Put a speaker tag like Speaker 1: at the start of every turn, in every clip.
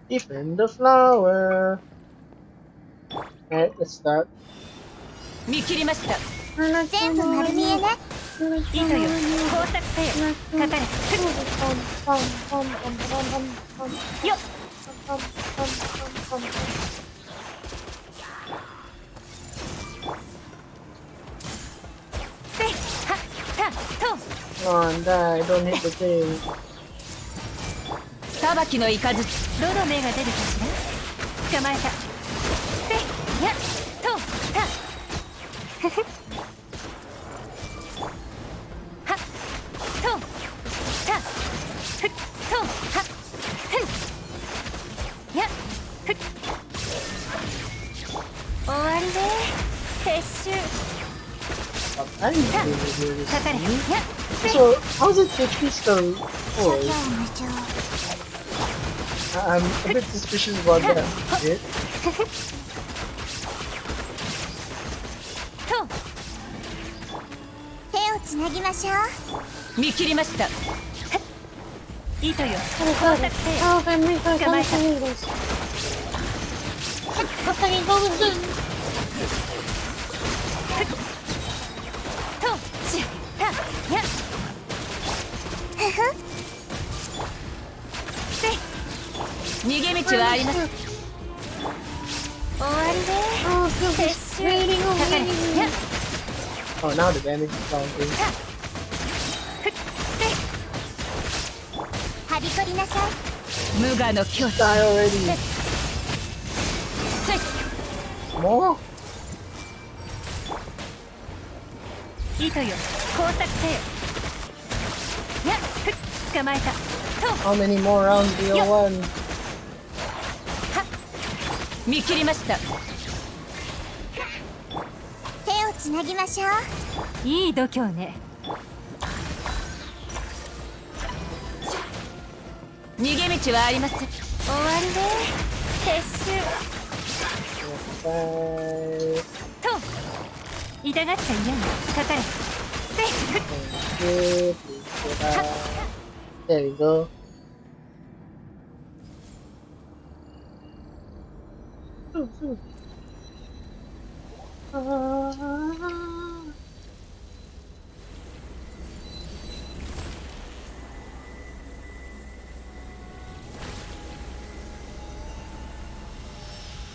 Speaker 1: Defend the flower. Alright, let's start.
Speaker 2: 見切りました。
Speaker 3: 全部丸見えね。
Speaker 2: 糸よ、工作せよ。かかれ。よっ。せい、は、た、と。
Speaker 1: Come on, die. Don't hit the thing.
Speaker 2: 裁きの雷。どの目が出るかしら。捕まえた。せい、や、と、た。ふふ。は、と、た。ふ、と、は、ふん。や、ふ。終わりね。撤収。
Speaker 1: I need to do this.
Speaker 2: かかれ。や、せい。
Speaker 1: So, how's it HP still
Speaker 3: 作
Speaker 1: full?
Speaker 3: 業無常。
Speaker 1: I'm a bit suspicious about that. Shit.
Speaker 2: と
Speaker 3: 手をつなぎましょう。
Speaker 2: 見切りました。はっ糸よ、工作せよ。
Speaker 4: Oh, Amrita,
Speaker 2: Come on.
Speaker 4: don't say this. Okay, go with it.
Speaker 2: とし、た、や、
Speaker 3: ふふ。
Speaker 2: せい。逃げ道はあります。終わりね。
Speaker 4: Oh, feel this
Speaker 2: 撤収。
Speaker 4: raining
Speaker 2: かかれ。
Speaker 4: away.
Speaker 2: や、
Speaker 1: Oh, now the damage is counting.
Speaker 2: た、ふっ、せい。
Speaker 3: はびこりなさい。
Speaker 2: 無我の境地。
Speaker 1: Die already.
Speaker 2: せい。
Speaker 1: More?
Speaker 2: 糸よ、工作せよ。や、ふっ、捕まえた。と、
Speaker 1: How many more rounds do you want?
Speaker 2: は、見切りました。
Speaker 3: 手をつなぎましょう。
Speaker 2: いい度胸ね。逃げ道はありません。終わりね。撤収。
Speaker 1: Bye.
Speaker 2: と痛がっちゃいやん。かかれ。せい。ふっ。
Speaker 1: Good. Please go down. There we go.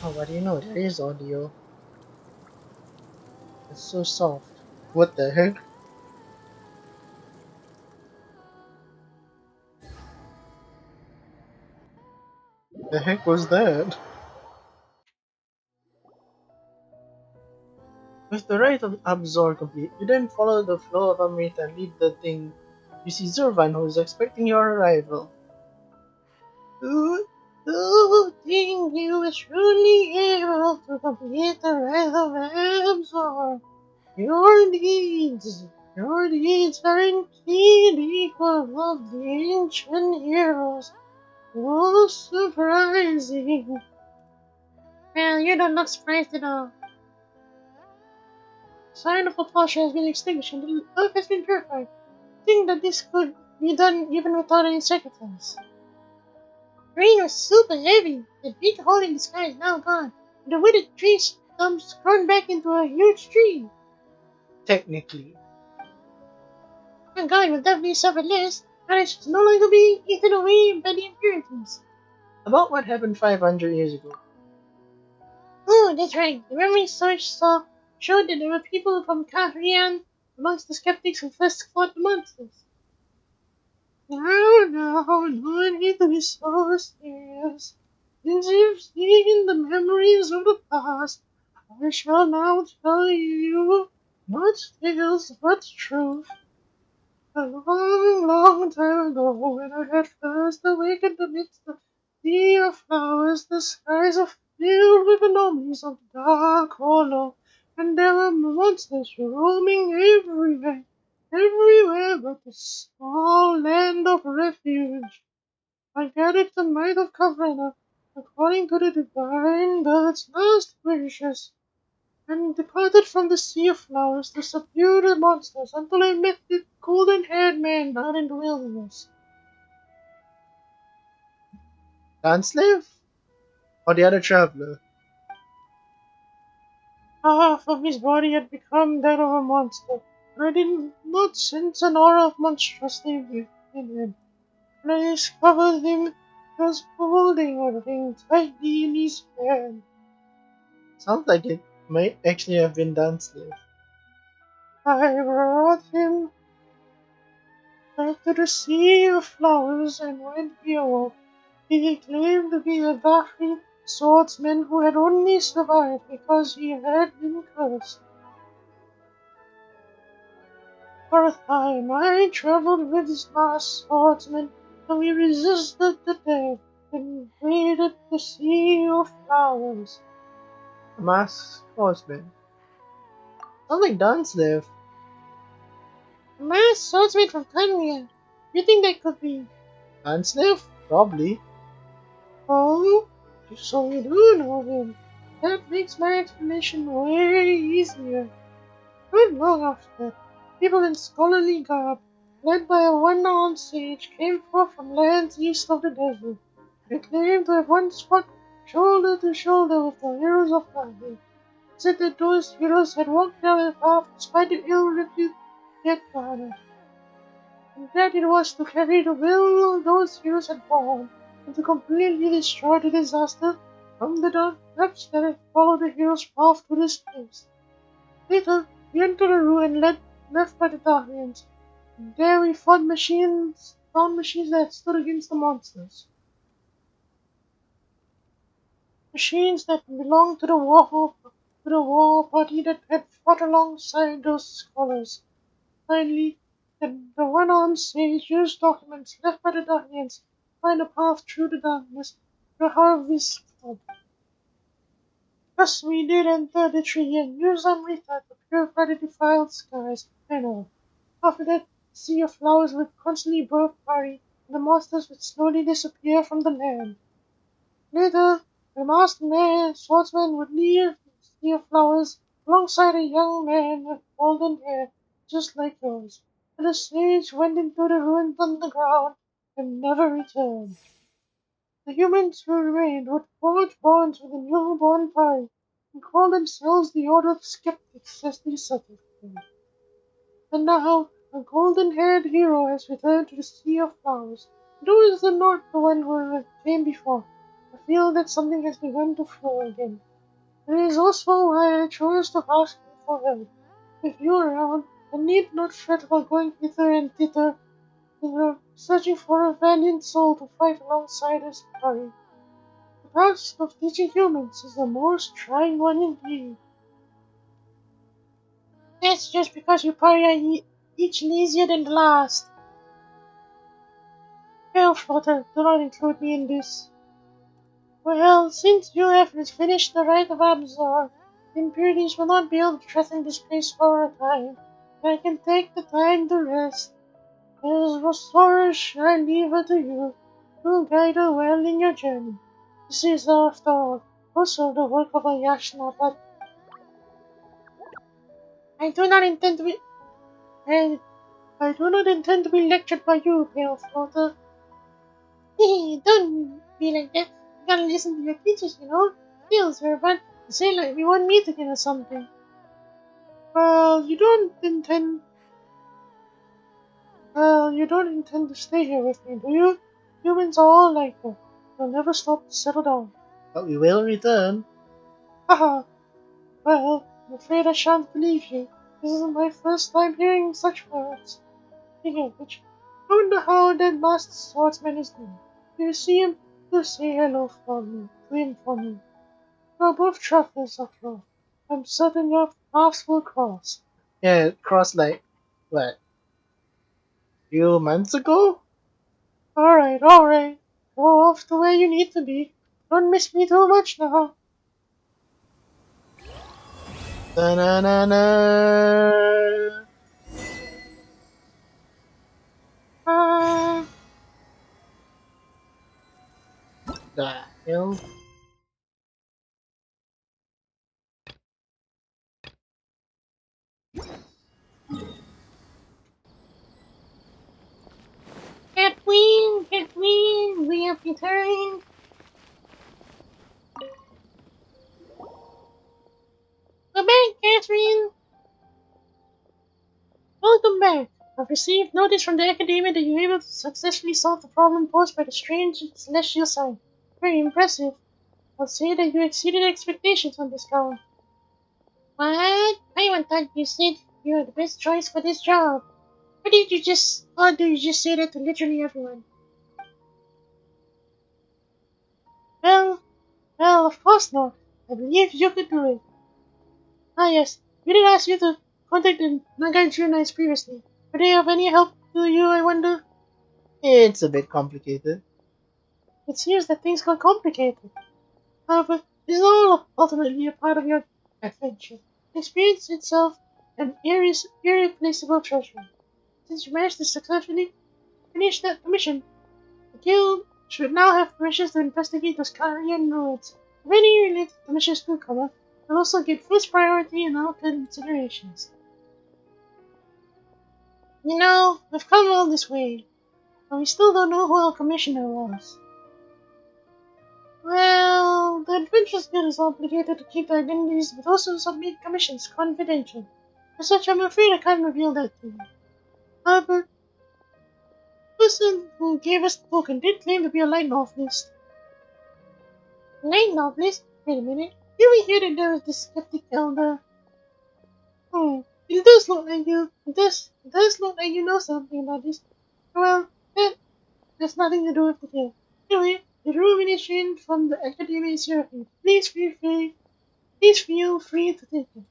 Speaker 1: Oh, what do you know? There is audio. It's so soft. What the heck? The heck was that? With the rite of Absor complete, you then follow the flow of Amrita and leave the thing. You see Zurvan, who is expecting your arrival. Who think you is truly able to complete the rite of Absor? Your deeds are indeed equal of the ancient heroes. Oh, surprising. Well, you don't look surprised at all. Sign of Apollo has been extinguished and the earth has been purified. Think that this could be done even without any sacrifice. Rain was super heavy. The big hole in the sky is now gone. And the withered tree stumps grown back into a huge tree. Technically. My God will definitely suffer less, and it should no longer be eaten away by the impurities. About what happened 500 years ago. Oh, that's right. The memory search showed that there were people from Kahrian amongst the skeptics who first fought the monsters. No need to be so serious. Since you've seen the memories of the past, I shall now tell you not tales but truth. A long time ago, when I had first awakened amidst the sea of flowers, the skies are filled with anomalies of dark hollow, and there were monsters roaming everywhere but the small land of refuge. I gathered the might of Kavrena, according to the divine bird's last wishes, and departed from the sea of flowers to subdue the monsters until I met the golden-haired man down in the wilderness. Can't slave?
Speaker 5: Or the other traveler?
Speaker 1: Half of his body had become that of a monster. I did not sense an aura of monstrosity in him. When I discovered him, he was holding a ring tightly in his hand.
Speaker 5: Sounds like it might actually have been Dunsley.
Speaker 1: I brought him back to the sea of flowers, and when he awoke, he claimed to be a Daphne swordsman who had only survived because he had been cursed. For a time, I traveled with this masked swordsman, and we resisted the death and invaded the sea of flowers.
Speaker 5: A masked horseman. Sounds like Dunsley.
Speaker 1: A masked swordsman from Canada. You think that could be?
Speaker 5: Dunsley? Probably.
Speaker 1: Oh, so you do know him. That makes my explanation way easier. Not long after that, people in scholarly garb, led by a one-armed sage, came forth from lands east of the desert. They claimed to have once fought shoulder to shoulder with the heroes of Dahi. Said that those heroes had walked down their path despite the ill repute they had garnered, and that it was to carry the will those heroes had borne, and to completely destroy the disaster from the dark depths that had followed the heroes' path to this place. Later, we entered a ruin left by the Darians. There we found machines that stood against the monsters. Machines that belonged to the war party that had fought alongside those scholars. Finally, the one-armed sage used documents left by the Darians to find a path through the darkness to harvest them. Thus we did enter the tree and used Amrita to purify the defiled skies and all. After that, the sea of flowers would constantly birth party, and the monsters would slowly disappear from the land. Later, the masked man, swordsman would leave the sea of flowers alongside a young man with golden hair, just like yours. And the sage went into the ruined underground and never returned. The humans who remained would forge bonds with the newborn Pari and call themselves the Order of Skeptics as they settled there. And now, a golden-haired hero has returned to the Sea of Flowers. Though is not the one who came before, I feel that something has begun to flow again. That is also why I chose to ask you for help. If you are around, I need not fret about going hither and thither, searching for a valiant soul to fight alongside us, Pari. The task of teaching humans is the most trying one indeed. That's just because you Pari are each lazier than the last. Elfwater, do not include me in this. Well, since you have finished the rite of Abzor, the impurities will not be able to threaten this place for a time. I can take the time to rest. As Rosorish, I leave it to you to guide her well in your journey. This is, after all, also the work of a Yashna, but I do not intend to be. I, I do not intend to be lectured by you, Pale Floater. Don't be like that. You gotta listen to your teachers, you know. Feels very bad. You say like we want me to get or something. Well, you don't intend to stay here with me, do you? Humans are all like that. They'll never stop to settle down.
Speaker 5: But we will return.
Speaker 1: Haha. Well, I'm afraid I shan't believe you. This is my first time hearing such words. Speaking of which, I wonder how that masked swordsman is doing. If you see him, do say hello to him for me. You're both travelers after all. I'm certain your paths will cross.
Speaker 5: Yeah, crossed like, what, few months ago?
Speaker 1: Alright. Go off to where you need to be. Don't miss me too much now.
Speaker 5: Da-na-na-na.
Speaker 1: Ah,
Speaker 5: The hell?
Speaker 1: Catween, we have returned. We're back, Catherine! Welcome back. I've received notice from the Academy that you were able to successfully solve the problem posed by the strange celestial sign. Very impressive. I'll say that you exceeded expectations on this count. What? I thought you said you are the best choice for this job. Or do you just say that to literally everyone? Well, well, of course not. I believe you could do it. Ah, yes. We did ask you to contact the Nagarjunas previously. Were they of any help to you, I wonder?
Speaker 5: It's a bit complicated.
Speaker 1: It seems that things got complicated. However, this is all ultimately a part of your adventure. The experience itself an irreplaceable treasure. Since you managed to successfully finish that mission, the guild should now have permission to investigate those Karian ruins. If any related missions do come up, they'll also get first priority in our considerations. You know, we've come all this way, but we still don't know who our commissioner was. Well, the Adventurers Guild is obligated to keep their identities but also submit commissions confidential. As such, I'm afraid I can't reveal that to you. However, the person who gave us the token did claim to be a light novelist. Light novelist? Wait a minute. Did we hear that there was this skeptic elder? It does look like you. It does look like you know something about this. Well, that has nothing to do with the deal. Anyway, the rumination from the Academy is here. Please feel free to take it.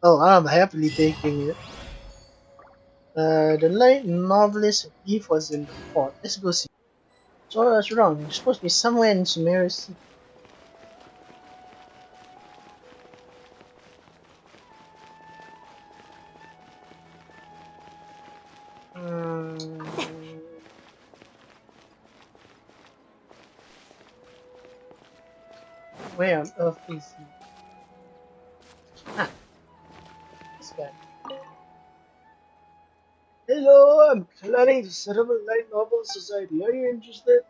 Speaker 5: Oh, I'm happily taking it. The light novelist thief was in the fort. Let's go see. So I was wrong. You're supposed to be somewhere in Sumeru City. Hmm. Where on earth is he? Ah, this guy. Hello, I'm planning to set up a light novel society. Are you interested?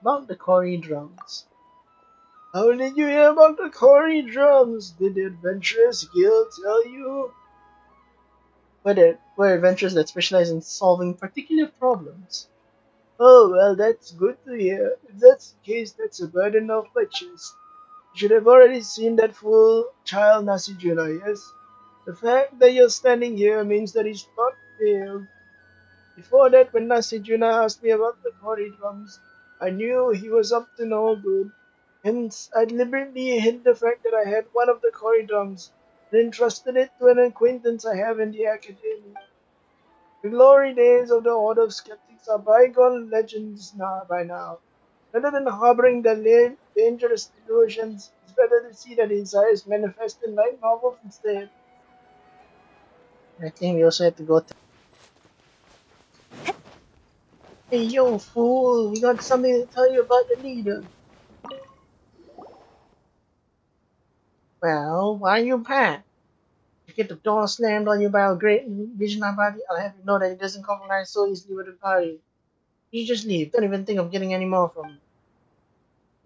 Speaker 5: About the Cory drums. How did you hear about the Cory drums? Did the Adventurers Guild tell you? We're adventurers that specialize in solving particular problems. Oh, well, that's good to hear. If that's the case, that's a burden off my chest. You should have already seen that fool child Nasijuna, yes? The fact that you're standing here means that he's not failed. Before that, when Nasijuna asked me about the Cory drums, I knew he was up to no good. Hence, I deliberately hid the fact that I had one of the Cory drums and entrusted it to an acquaintance I have in the academy. The glory days of the Order of Skeptics are bygone legends now by now. Rather than harboring the dangerous delusions, it's better to see the desires manifest in light novels instead. I think we also have to go. Hey, yo, fool! We got something to tell you about the leader. Well, why are you packed? You get the door slammed on you by a great vision body, I'll have you know that it doesn't compromise so easily with the party. You just leave. Don't even think of getting any more from me.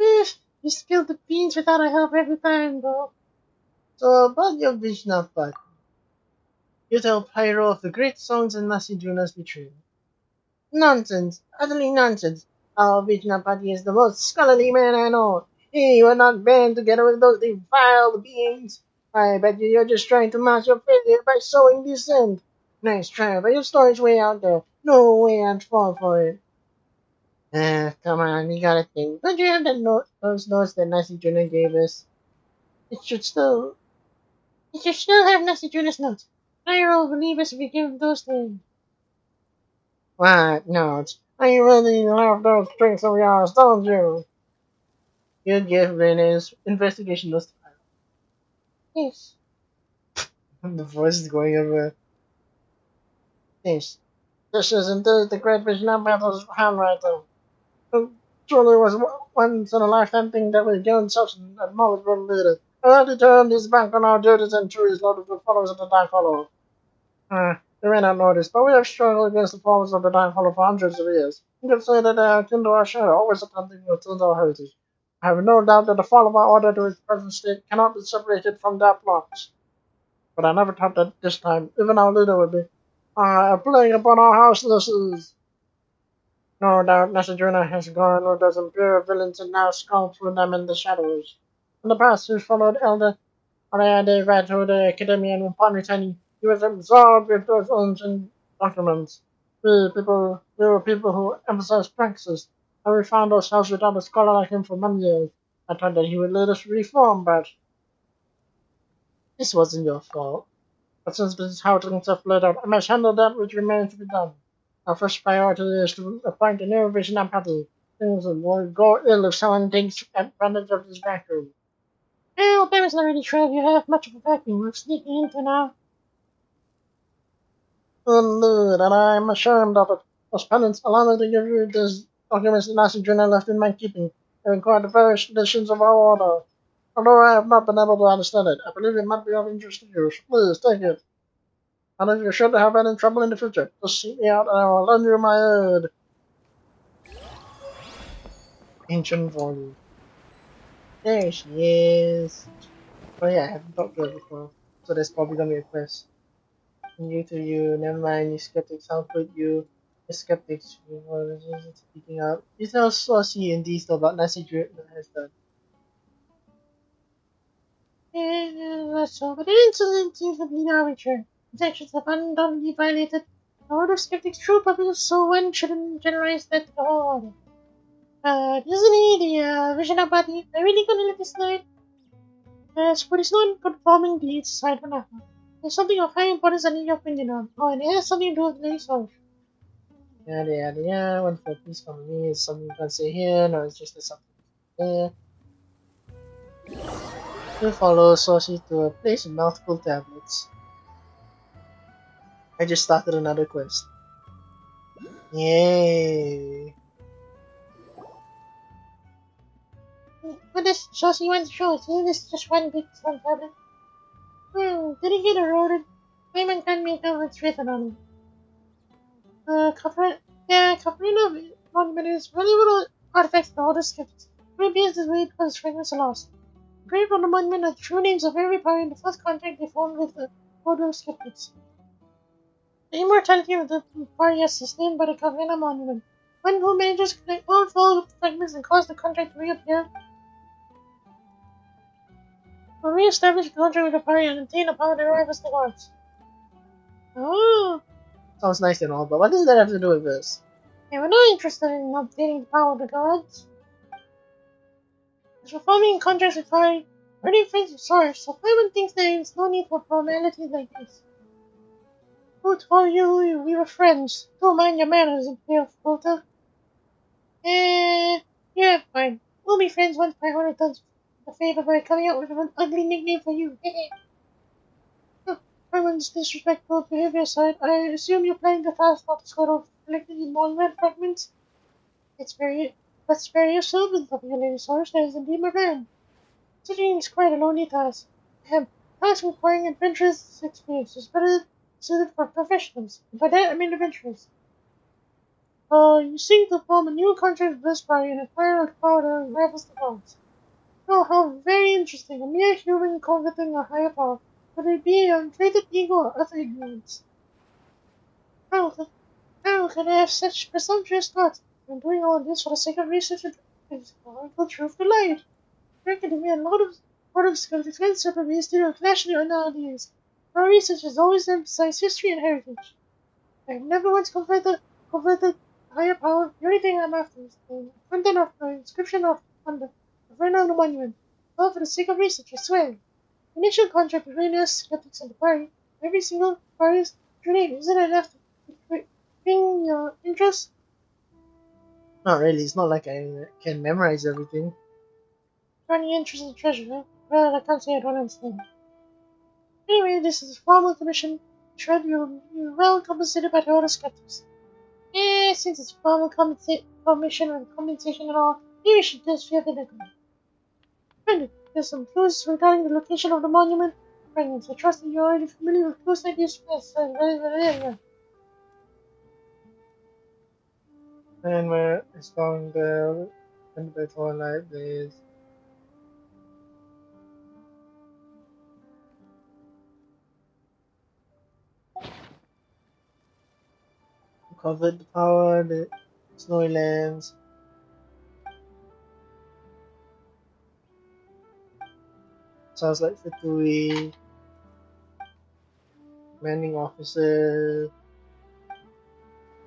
Speaker 5: Eh, you spilled the beans without a help every time, though. So, about your vision body, you tell Pyro of the great songs and Nasijuna's betrayal. Nonsense! Utterly nonsense! Our Vijnapati is the most scholarly man I know. He will not band together with those defiled beings. I bet you're just trying to mask your failure by sowing dissent. Nice try, but your story's way out there. No way I'd fall for it. Come on, you gotta think. Don't you have those notes that Nasijuna gave us? It should still, it should still have Nasijuna's notes. Pyro will believe us if we give those to him. What notes? I really love those tricks of yours, don't you? You give Rene's investigation notes to Pyro. Yes. The voice is going over. Yes. This is indeed the great Vijnapatha's handwriting. It truly was once in a lifetime thing that we gained such an acknowledgement leader. I have determined his back on our duties and truths, Lord of the followers of the Dark Hollow. You may not notice, but we have struggled against the followers of the Dark Hollow for hundreds of years. You could say that they are akin to our shadow, always attempting to attain our heritage. I have no doubt that the fall of our order to its present state cannot be separated from their plots. But I never thought that this time even our leader would be playing upon our houselesses. No doubt Nasajuna has gone with those imperial villains and now skulks with them in the shadows. In the past, we followed Elder Ariade right to the academy, and upon returning, he was absorbed with those ancient documents. We were people who emphasized praxis, and we found ourselves without a scholar like him for many years. I thought that he would let us reform, but this wasn't your fault. But since this is how things have played out, I must handle that which remains to be done. Our first priority is to appoint a new vision party. Things will go ill if someone takes advantage of this vacuum.
Speaker 1: Well, Bama's not really sure if you have much of a vacuum worth sneaking into now.
Speaker 5: Indeed, and I am ashamed of it. As penance, allow me to give you these documents the Nazi journal left in my keeping. They record the various traditions of our order. Although I have not been able to understand it, I believe it might be of interest to you. So please take it. And if you should have any trouble in the future, just seek me out and I will lend you my aid. Ancient volume. There she is. Oh yeah, I haven't talked to her before. So there's probably gonna be a quest. You to you, never mind, you skeptics, how could you? The skeptics, you know, speaking up. You tell Saucy and D stuff about Nancy Drip has done.
Speaker 1: So, but the incident seems to be arbitrary. Its actions have undoubtedly violated the order of skeptics' true purpose, so one shouldn't generalize that to the whole order. Isn't he the vision body? Are you really gonna let this slide? But it's not conforming deeds aside for now. There's something of high importance I need your opinion on. Oh, and it has something to do with the resource.
Speaker 5: Yada yada yada, one for please from me is something you can say here, no, it's just something there. You follow Saucy to a place with multiple tablets. I just started another quest. Yay!
Speaker 1: But this saucy one shows, isn't this just one big sun tablet? Did he get eroded? Raymond can't make out what's written on it. Kafarina Monument is valuable artifacts for all the skeptics. Maybe it's this way because fragments are lost. Engraved on the monument are the true names of every power in the first contact they formed with the Order of Skeptics. The immortality of the party is sustained by the Kafarina Monument. One who manages to connect all four fragments and cause the contract to reappear will re-establish the contract with the party and obtain the power to arrive as the gods. Oh,
Speaker 5: Sounds nice and all, but what does that have to do with this?
Speaker 1: they were not interested in obtaining the power of the gods. As for forming contracts with party, already friends with Source, so Paimon thinks there is no need for formalities like this. Who told you we were friends? Don't mind your manners, Imperial Filter. Yeah, fine. We'll be friends once Paimon returns the favor by coming up with an ugly nickname for you. Paimon's disrespectful behavior aside, I assume you're planning the task not to sort of collecting the monument fragments? That's very observant of you, Lady Source. That is indeed my plan. Considering it's quite a lonely task. Tasks requiring adventurous experience is better suited for professionals. And by that I mean adventurers. You seek to form a new contract with this party and acquire a power that rivals the gods. Oh, how very interesting. A mere human coveting a higher power. Could it be untreated ego or utter ignorance? How could, how could I have such presumptuous thoughts? I'm doing all this for the sake of research and historical truth to light. Reckon to me a lot of skill defense surveys to clash nowadays. Our research has always emphasized history and heritage. I have never once converted higher power. The only thing I'm after is the content of the inscription on the Vernon monument. All for the sake of research, I swear. Initial contract between us, skeptics, and the party. Every single party's true name. Isn't it enough to bring your interest?
Speaker 5: Not really, it's not like I can memorize everything.
Speaker 1: Running interest in treasure, huh? Well, I can't say I don't understand. Anyway, this is a formal commission. Shred, you're well compensated by the Order of Skeptics. Since it's formal commission and compensation and all, maybe we should just feel the agreement. Friend, there's some clues regarding the location of the monument. Friends, I trust that you're already familiar with clues like this.
Speaker 5: And where it's found there, and before like this. covered the power, the snowy lands. Sounds like Fatui. Commanding officer.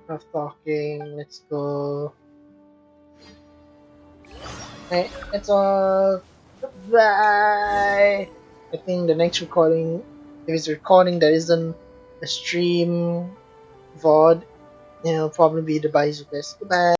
Speaker 5: Enough talking. Let's go. Hey, that's all. Bye. I think the next recording, if it's a recording that isn't a stream VOD, it'll probably be the Bazookas. Goodbye.